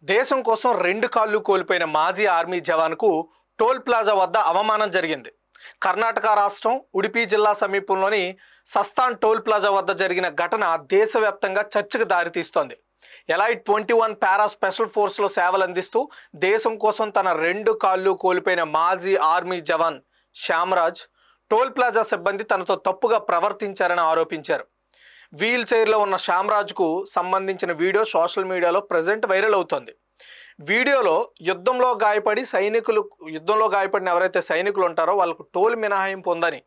దేశం కోసం రెండు కాళ్ళు కోల్పోయిన మాజీ ఆర్మీ జవాన్కు టోల్ ప్లాజా వద్ద అవమానం జరిగింది. కర్ణాటక రాష్ట్రం ఉడిపి జిల్లా సమీపంలోని సస్తాన్ టోల్ ప్లాజా వద్ద జరిగిన ఘటన దేశవ్యాప్తంగా చర్చకు దారితీస్తోంది. ఎలైట్ 21 పారా స్పెషల్ ఫోర్స్లో సేవలు అందిస్తూ దేశం కోసం తన రెండు కాళ్ళు కోల్పోయిన మాజీ ఆర్మీ జవాన్ శ్యామరాజ్ టోల్ ప్లాజా సిబ్బంది తనతో తప్పుగా ప్రవర్తించారని ఆరోపించారు. వీల్ చైర్లో ఉన్న శ్యామరాజ్కు సంబంధించిన వీడియో సోషల్ మీడియాలో ప్రజెంట్ వైరల్ అవుతోంది. వీడియోలో యుద్ధంలో గాయపడిన ఎవరైతే సైనికులు ఉంటారో వాళ్ళకు టోల్ మినహాయింపు ఉందని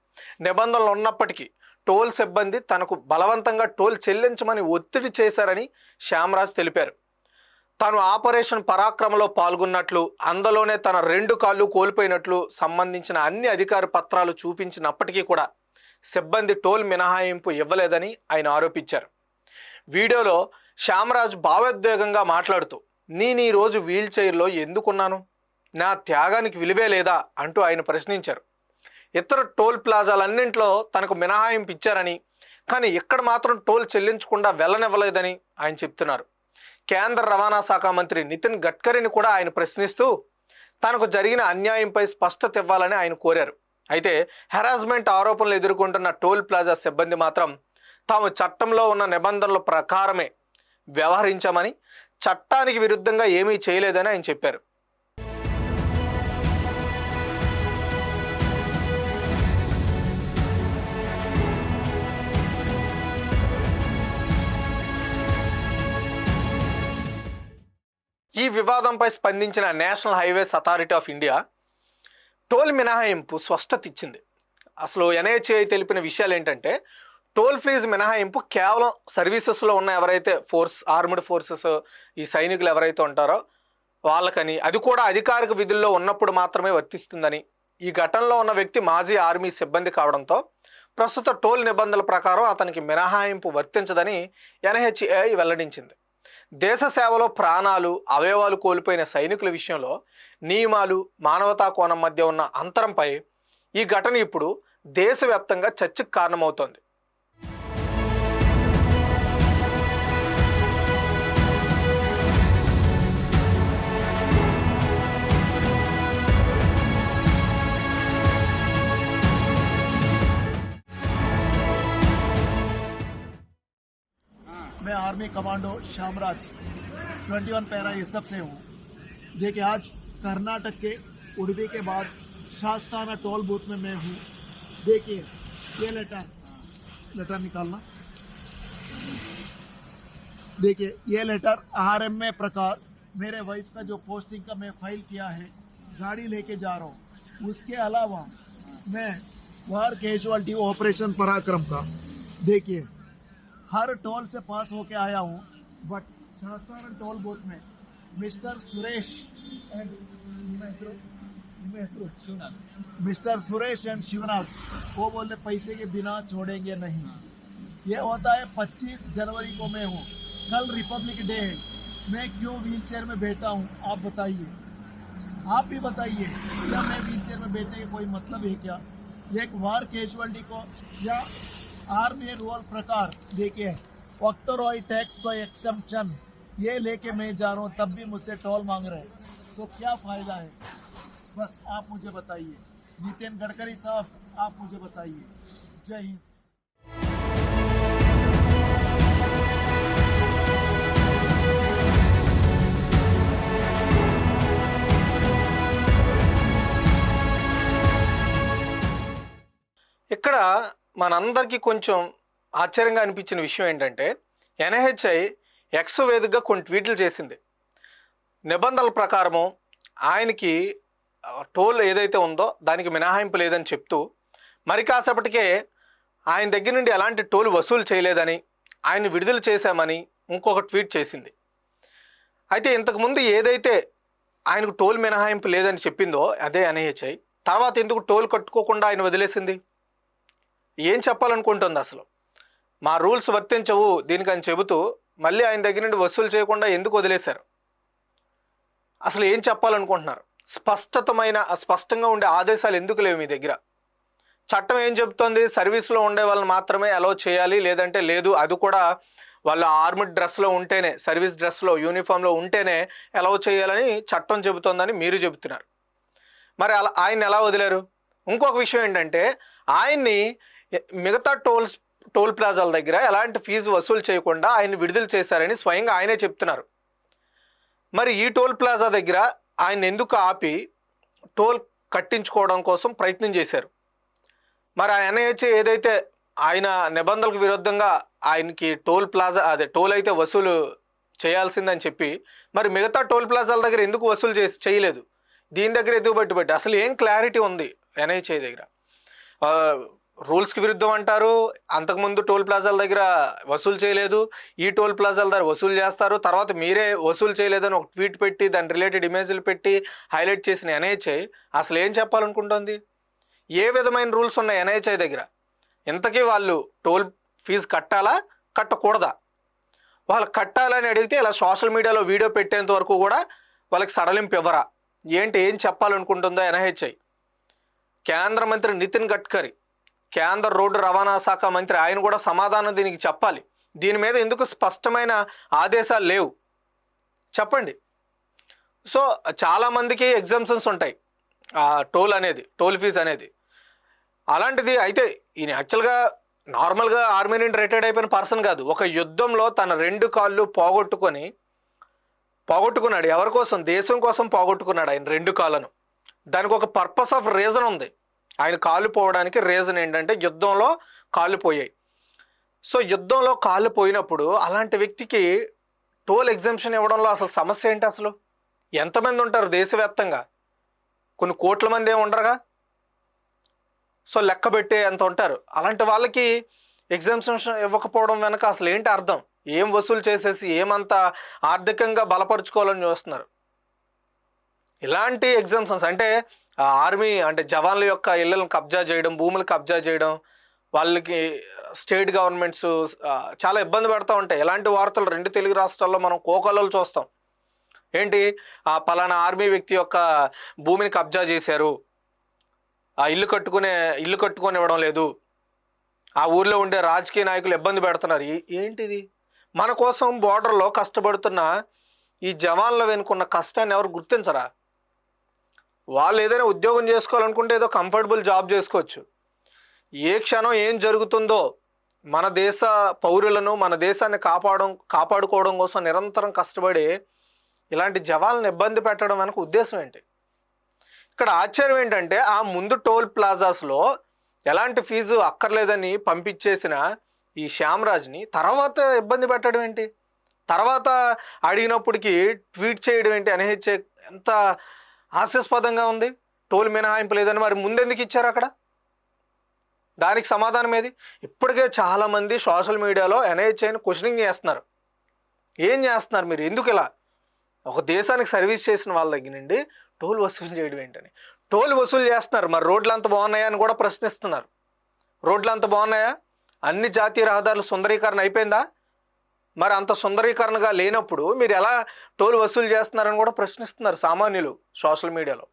నిబంధనలు ఉన్నప్పటికీ టోల్ సిబ్బంది తనకు బలవంతంగా టోల్ చెల్లించమని ఒత్తిడి చేశారని శ్యామరాజ్ తెలిపారు. తాను ఆపరేషన్ పరాక్రమలో పాల్గొన్నట్లు, అందులోనే తన రెండు కాళ్ళు కోల్పోయినట్లు సంబంధించిన అన్ని అధికార పత్రాలు చూపించినప్పటికీ కూడా సిబ్బంది టోల్ మినహాయింపు ఇవ్వలేదని ఆయన ఆరోపించారు. వీడియోలో శ్యామరాజ్ భావోద్వేగంగా మాట్లాడుతూ, నేను ఈరోజు వీల్ చైర్లో ఎందుకున్నాను, నా త్యాగానికి విలువే లేదా అంటూ ఆయన ప్రశ్నించారు. ఇతర టోల్ ప్లాజాలన్నింటిలో తనకు మినహాయింపు ఇచ్చారని, కానీ ఇక్కడ మాత్రం టోల్ చెల్లించకుండా వెళ్ళనివ్వలేదని ఆయన చెప్తున్నారు. కేంద్ర రవాణా శాఖ మంత్రి నితిన్ గడ్కరీని కూడా ఆయన ప్రశ్నిస్తూ తనకు జరిగిన అన్యాయంపై స్పష్టత ఇవ్వాలని ఆయన కోరారు. అయితే హెరాస్మెంట్ ఆరోపణలు ఎదుర్కొంటున్న టోల్ ప్లాజా సిబ్బంది మాత్రం తాము చట్టంలో ఉన్న నిబంధనల ప్రకారమే వ్యవహరించామని, చట్టానికి విరుద్ధంగా ఏమీ చేయలేదని ఆయన చెప్పారు. ఈ వివాదంపై స్పందించిన National Highways Authority of India toll మినహాయింపు స్పష్టత ఇచ్చింది. అసలు ఎన్హెచ్ఏ తెలిపిన విషయాలు ఏంటంటే, టోల్ ఫీజు మినహాయింపు కేవలం సర్వీసెస్లో ఉన్న ఎవరైతే ఆర్మ్డ్ ఫోర్సెస్ ఈ సైనికులు ఎవరైతే ఉంటారో వాళ్ళకని, అది కూడా అధికారిక విధుల్లో ఉన్నప్పుడు మాత్రమే వర్తిస్తుందని, ఈ ఘటనలో ఉన్న వ్యక్తి మాజీ ఆర్మీ సిబ్బంది కావడంతో ప్రస్తుత టోల్ నిబంధనల ప్రకారం అతనికి మినహాయింపు వర్తించదని ఎన్హెచ్ఏ వెల్లడించింది. దేశ సేవలో ప్రాణాలు, అవయవాలు కోల్పోయిన సైనికుల విషయంలో నియమాలు, మానవతా కోణం మధ్య ఉన్న అంతరంపై ఈ ఘటన ఇప్పుడు దేశవ్యాప్తంగా చర్చకు కారణమవుతోంది. मैं army commando Shyamraj 21 para SF से हूँ। देखिए, आज कर्नाटक के उडुपी के बाद शास्ताना टोल बूथ में मैं हूँ। देखिए, ये लेटर निकालना। देखिए, ये लेटर आरएमए प्रकार मेरे वाइफ का जो पोस्टिंग का मैं फाइल किया है, गाड़ी लेके जा रहा हूँ। उसके अलावा मैं वार कैजुअलिटी ऑपरेशन पराक्रम का देखिए हर टोल से पास होके आया हूँ, बट शास्ताना टोल बूथ में मिस्टर सुरेश एंड शिवनाथ वो बोले पैसे के बिना छोड़ेंगे नहीं। ये होता है 25 जनवरी को मैं हूँ, कल रिपब्लिक डे है, मैं क्यों व्हील चेयर में बैठा हूँ? आप बताइए, आप भी बताइए, क्या मैं व्हील चेयर में बैठने का कोई मतलब है क्या? एक वार कैजुअलिटी को या आर्मी रूल प्रकार देखिए ऑक्टोरॉय टैक्स को एक्सेम्पशन ये लेके मैं जा रहा हूँ, तब भी मुझसे टोल मांग रहे हैं, तो क्या फायदा है? बस आप मुझे बताइए, नितिन गडकरी साहब आप मुझे बताइए। जय हिंद। ఇక్కడ మనందరికీ కొంచెం ఆశ్చర్యంగా అనిపించిన విషయం ఏంటంటే, ఎన్హెచ్ఐ ఎక్స్ వేదికగా కొన్ని ట్వీట్లు చేసింది. నిబంధనల ప్రకారము ఆయనకి టోల్ ఏదైతే ఉందో దానికి మినహాయింపు లేదని చెప్తూ, మరి కాసేపటికే ఆయన దగ్గర నుండి ఎలాంటి టోల్ వసూలు చేయలేదని, ఆయన విడుదల చేశామని ఇంకొక ట్వీట్ చేసింది. అయితే ఇంతకుముందు ఏదైతే ఆయనకు టోల్ మినహాయింపు లేదని చెప్పిందో అదే ఎన్హెచ్ఐ తర్వాత ఎందుకు టోల్ కట్టుకోకుండా ఆయన వదిలేసింది? ఏం చెప్పాలనుకుంటుంది? అసలు మా రూల్స్ వర్తించవు దీనికని చెబుతూ మళ్ళీ ఆయన దగ్గర నుండి వసూలు చేయకుండా ఎందుకు వదిలేశారు? అసలు ఏం చెప్పాలనుకుంటున్నారు? స్పష్టంగా ఉండే ఆదేశాలు ఎందుకు లేవు మీ దగ్గర? చట్టం ఏం చెబుతోంది? సర్వీస్లో ఉండే వాళ్ళని మాత్రమే అలౌ చేయాలి, లేదంటే లేదు, అది కూడా వాళ్ళు ఆర్మ్డ్ డ్రెస్లో ఉంటేనే, సర్వీస్ డ్రెస్లో, యూనిఫామ్లో ఉంటేనే అలౌ చేయాలని చట్టం చెబుతోందని మీరు చెబుతున్నారు. మరి అలా ఆయన ఎలా వదిలేరు? ఇంకొక విషయం ఏంటంటే ఆయన్ని మిగతా టోల్ ప్లాజాల దగ్గర ఎలాంటి ఫీజు వసూలు చేయకుండా ఆయన్ని విడుదల చేశారని స్వయంగా ఆయనే చెప్తున్నారు. మరి ఈ టోల్ ప్లాజా దగ్గర ఆయన ఎందుకు ఆపి టోల్ కట్టించుకోవడం కోసం ప్రయత్నం చేశారు? మరి ఆ ఎన్ఐహెచ్ ఏదైతే ఆయన నిబంధనలకు విరుద్ధంగా ఆయనకి టోల్ అయితే వసూలు చేయాల్సిందని చెప్పి మరి మిగతా టోల్ ప్లాజాల దగ్గర ఎందుకు వసూలు చేయలేదు? దీని దగ్గర ఎందుకు బట్టి అసలు ఏం క్లారిటీ ఉంది ఎన్ఐహెచ్ఐ దగ్గర? రూల్స్కి విరుద్ధం అంటారు, అంతకుముందు టోల్ ప్లాజాల దగ్గర వసూలు చేయలేదు, ఈ టోల్ ప్లాజాల దగ్గర వసూలు చేస్తారు, తర్వాత మీరే వసూలు చేయలేదని ఒక ట్వీట్ పెట్టి దాని రిలేటెడ్ ఇమేజ్లు పెట్టి హైలైట్ చేసిన ఎన్ఐహెచ్ఐ అసలు ఏం చెప్పాలనుకుంటుంది? ఏ విధమైన రూల్స్ ఉన్నాయి ఎన్ఐహెచ్ఐ దగ్గర? ఇంతకీ వాళ్ళు టోల్ ఫీజు కట్టాలా కట్టకూడదా? వాళ్ళు కట్టాలని అడిగితే ఇలా సోషల్ మీడియాలో వీడియో పెట్టేంత వరకు కూడా వాళ్ళకి సడలింపు ఇవ్వరా? ఏం చెప్పాలనుకుంటుందో ఎన్ఐహెచ్ఐ? కేంద్ర మంత్రి నితిన్ గడ్కరీ, కేంద్ర రోడ్డు రవాణా శాఖ మంత్రి, ఆయన కూడా సమాధానం దీనికి చెప్పాలి. దీని మీద ఎందుకు స్పష్టమైన ఆదేశాలు లేవు చెప్పండి. సో చాలామందికి ఎగ్జామ్షన్స్ ఉంటాయి టోల్ ఫీజు అనేది. అలాంటిది అయితే ఈయన యాక్చువల్గా నార్మల్గా ఆర్మీ నుండి రిటైర్డ్ అయిపోయిన పర్సన్ కాదు. ఒక యుద్ధంలో తన 2 కాళ్ళు పోగొట్టుకున్నాడు. ఎవరి కోసం? దేశం కోసం పోగొట్టుకున్నాడు ఆయన 2 కాళ్ళను. దానికి ఒక పర్పస్ ఆఫ్ రీజన్ ఉంది. ఆయన కాళ్ళు పోవడానికి రీజన్ ఏంటంటే యుద్ధంలో కాళ్ళు పోయాయి. సో యుద్ధంలో కాళ్ళు పోయినప్పుడు అలాంటి వ్యక్తికి టోల్ ఎగ్జామ్షన్ ఇవ్వడంలో అసలు సమస్య ఏంటి? అసలు ఎంతమంది ఉంటారు దేశవ్యాప్తంగా? కొన్ని కోట్ల మంది ఏమి ఉండరుగా. సో లెక్క పెట్టే ఎంత ఉంటారు. అలాంటి వాళ్ళకి ఎగ్జామ్షన్ ఇవ్వకపోవడం వెనక అసలు ఏంటి అర్థం? ఏం వసూలు చేసేసి ఏమంతా ఆర్థికంగా బలపరుచుకోవాలని చూస్తున్నారు? ఇలాంటి ఎగ్జామ్షన్స్ అంటే ఆర్మీ అంటే జవాన్ల యొక్క ఇళ్లను కబ్జా చేయడం, భూములు కబ్జా చేయడం, వాళ్ళకి స్టేట్ గవర్నమెంట్స్ చాలా ఇబ్బంది పెడతా ఉంటాయి. ఇలాంటి వార్తలు 2 తెలుగు రాష్ట్రాల్లో మనం కోకొల్లలు చూస్తాం. ఏంటి? పలానా ఆర్మీ వ్యక్తి యొక్క భూమిని కబ్జా చేశారు, ఆ ఇల్లు కట్టుకొని ఇవ్వడం లేదు, ఆ ఊర్లో ఉండే రాజకీయ నాయకులు ఇబ్బంది పెడుతున్నారు. ఏంటిది? మన కోసం బోర్డర్లో కష్టపడుతున్న ఈ జవాన్ల వెనుకున్న కష్టాన్ని ఎవరు గుర్తించరా? వాళ్ళు ఏదైనా ఉద్యోగం చేసుకోవాలనుకుంటే ఏదో కంఫర్టబుల్ జాబ్ చేసుకోవచ్చు. ఏ క్షణం ఏం జరుగుతుందో మన దేశ పౌరులను, మన దేశాన్ని కాపాడుకోవడం కోసం నిరంతరం కష్టపడి ఇలాంటి జవాన్లను ఇబ్బంది పెట్టడం వెనక ఉద్దేశం ఏంటి? ఇక్కడ ఆశ్చర్యం ఏంటంటే ఆ ముందు టోల్ ప్లాజాస్లో ఎలాంటి ఫీజు అక్కర్లేదని పంపించేసిన ఈ శ్యామరాజ్ని తర్వాత ఇబ్బంది పెట్టడం ఏంటి? తర్వాత అడిగినప్పటికీ ట్వీట్ చేయడం ఏంటి? ఎన్ఐహెచ్ఐ ఎంత హాస్యాస్పదంగా ఉంది. టోల్ మినహాయింపు లేదని మరి ముందెందుకు ఇచ్చారు అక్కడ? దానికి సమాధానం ఏది? ఇప్పటికే చాలామంది సోషల్ మీడియాలో ఎన్ఐహెచ్ఐని క్వశ్చనింగ్ చేస్తున్నారు. ఏం చేస్తున్నారు మీరు? ఎందుకు ఇలా? ఒక దేశానికి సర్వీస్ చేసిన వాళ్ళ దగ్గర నుండి టోల్ వసూలు చేయడం ఏంటని. టోల్ వసూలు చేస్తున్నారు, మరి రోడ్లు అంత బాగున్నాయా అని కూడా ప్రశ్నిస్తున్నారు. రోడ్లు అంత బాగున్నాయా? అన్ని జాతీయ రహదారులు సుందరీకరణ అయిపోయిందా? మరి అంత సుందరీకరణగా లేనప్పుడు మీరు ఎలా టోల్ వసూలు చేస్తున్నారని కూడా ప్రశ్నిస్తున్నారు సామాన్యులు సోషల్ మీడియాలో.